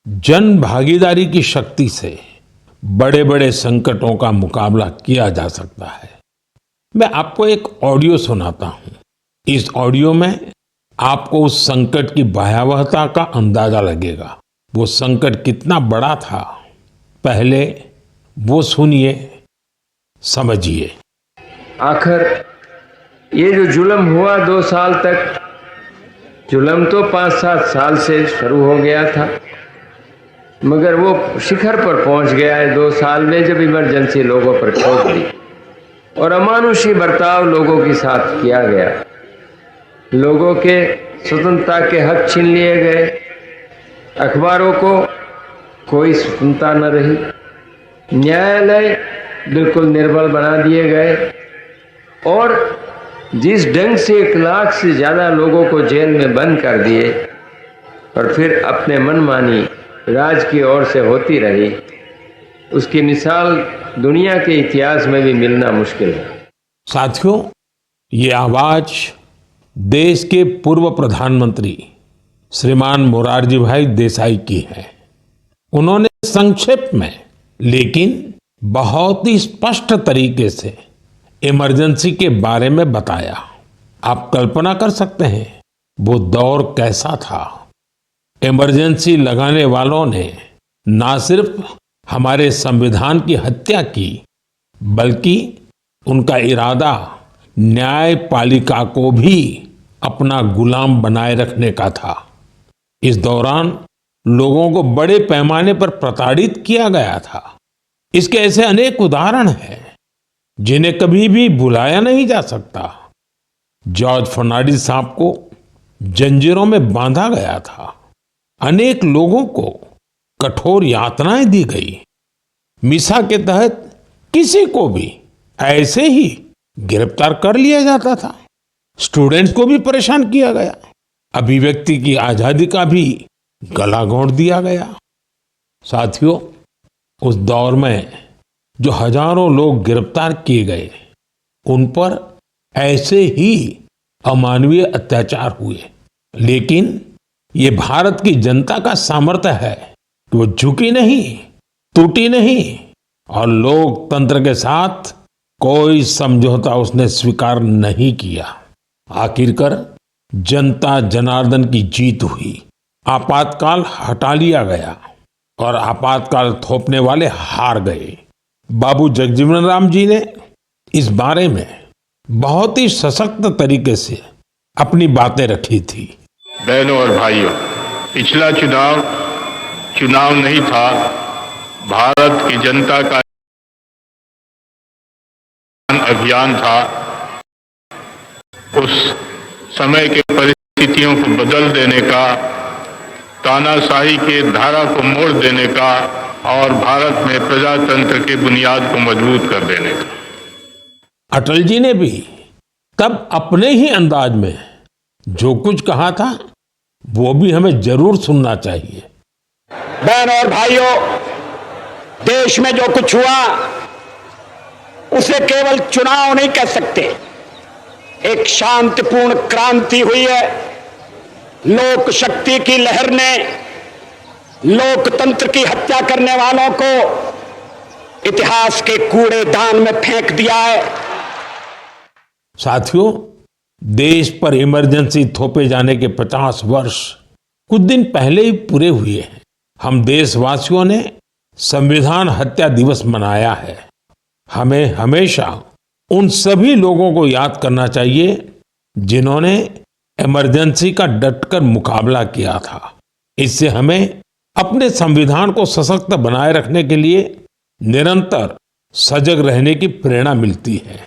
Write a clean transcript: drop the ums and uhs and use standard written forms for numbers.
जन भागीदारी की शक्ति से बड़े बड़े संकटों का मुकाबला किया जा सकता है। मैं आपको एक ऑडियो सुनाता हूं। इस ऑडियो में आपको उस संकट की भयावहता का अंदाजा लगेगा। वो संकट कितना बड़ा था, पहले वो सुनिए, समझिए। आखिर ये जो जुल्म हुआ 2 साल तक, जुल्म तो 5-7 साल से शुरू हो गया था, मगर वो शिखर पर पहुंच गया है 2 साल में, जब इमरजेंसी लोगों पर ठोक दी और अमानुषी बर्ताव लोगों के साथ किया गया। लोगों के स्वतंत्रता के हक छीन लिए गए, अखबारों को कोई स्वतंत्रता न रही, न्यायालय बिल्कुल निर्बल बना दिए गए और जिस ढंग से 1 लाख से ज़्यादा लोगों को जेल में बंद कर दिए और फिर अपने मनमानी राज की ओर से होती रही, उसकी मिसाल दुनिया के इतिहास में भी मिलना मुश्किल है। साथियों, ये आवाज देश के पूर्व प्रधानमंत्री श्रीमान मोरारजी भाई देसाई की है। उन्होंने संक्षेप में लेकिन बहुत ही स्पष्ट तरीके से इमरजेंसी के बारे में बताया। आप कल्पना कर सकते हैं वो दौर कैसा था। इमरजेंसी लगाने वालों ने ना सिर्फ हमारे संविधान की हत्या की, बल्कि उनका इरादा न्यायपालिका को भी अपना गुलाम बनाए रखने का था। इस दौरान लोगों को बड़े पैमाने पर प्रताड़ित किया गया था। इसके ऐसे अनेक उदाहरण हैं जिन्हें कभी भी भुलाया नहीं जा सकता। जॉर्ज फर्नांडिस साहब को जंजीरों में बांधा गया था। अनेक लोगों को कठोर यातनाएं दी गई। मिसा के तहत किसी को भी ऐसे ही गिरफ्तार कर लिया जाता था। स्टूडेंट्स को भी परेशान किया गया। अभिव्यक्ति की आजादी का भी गला घोंट दिया गया। साथियों, उस दौर में जो हजारों लोग गिरफ्तार किए गए, उन पर ऐसे ही अमानवीय अत्याचार हुए। लेकिन ये भारत की जनता का सामर्थ्य है कि वो झुकी नहीं, टूटी नहीं और लोकतंत्र के साथ कोई समझौता उसने स्वीकार नहीं किया। आखिरकार जनता जनार्दन की जीत हुई। आपातकाल हटा लिया गया और आपातकाल थोपने वाले हार गए। बाबू जगजीवन राम जी ने इस बारे में बहुत ही सशक्त तरीके से अपनी बातें रखी थी। बहनों और भाइयों, पिछला चुनाव नहीं था, भारत की जनता का अभियान था। उस समय के परिस्थितियों को बदल देने का, तानाशाही के धारा को मोड़ देने का और भारत में प्रजातंत्र की बुनियाद को मजबूत कर देने का। अटल जी ने भी तब अपने ही अंदाज में जो कुछ कहा था, वो भी हमें जरूर सुनना चाहिए। बहनों और भाइयों, देश में जो कुछ हुआ उसे केवल चुनाव नहीं कह सकते। एक शांतिपूर्ण क्रांति हुई है। लोक शक्ति की लहर ने लोकतंत्र की हत्या करने वालों को इतिहास के कूड़ेदान में फेंक दिया है। साथियों, देश पर इमरजेंसी थोपे जाने के 50 वर्ष कुछ दिन पहले ही पूरे हुए हैं। हम देशवासियों ने संविधान हत्या दिवस मनाया है। हमें हमेशा उन सभी लोगों को याद करना चाहिए जिन्होंने इमरजेंसी का डटकर मुकाबला किया था। इससे हमें अपने संविधान को सशक्त बनाए रखने के लिए निरंतर सजग रहने की प्रेरणा मिलती है।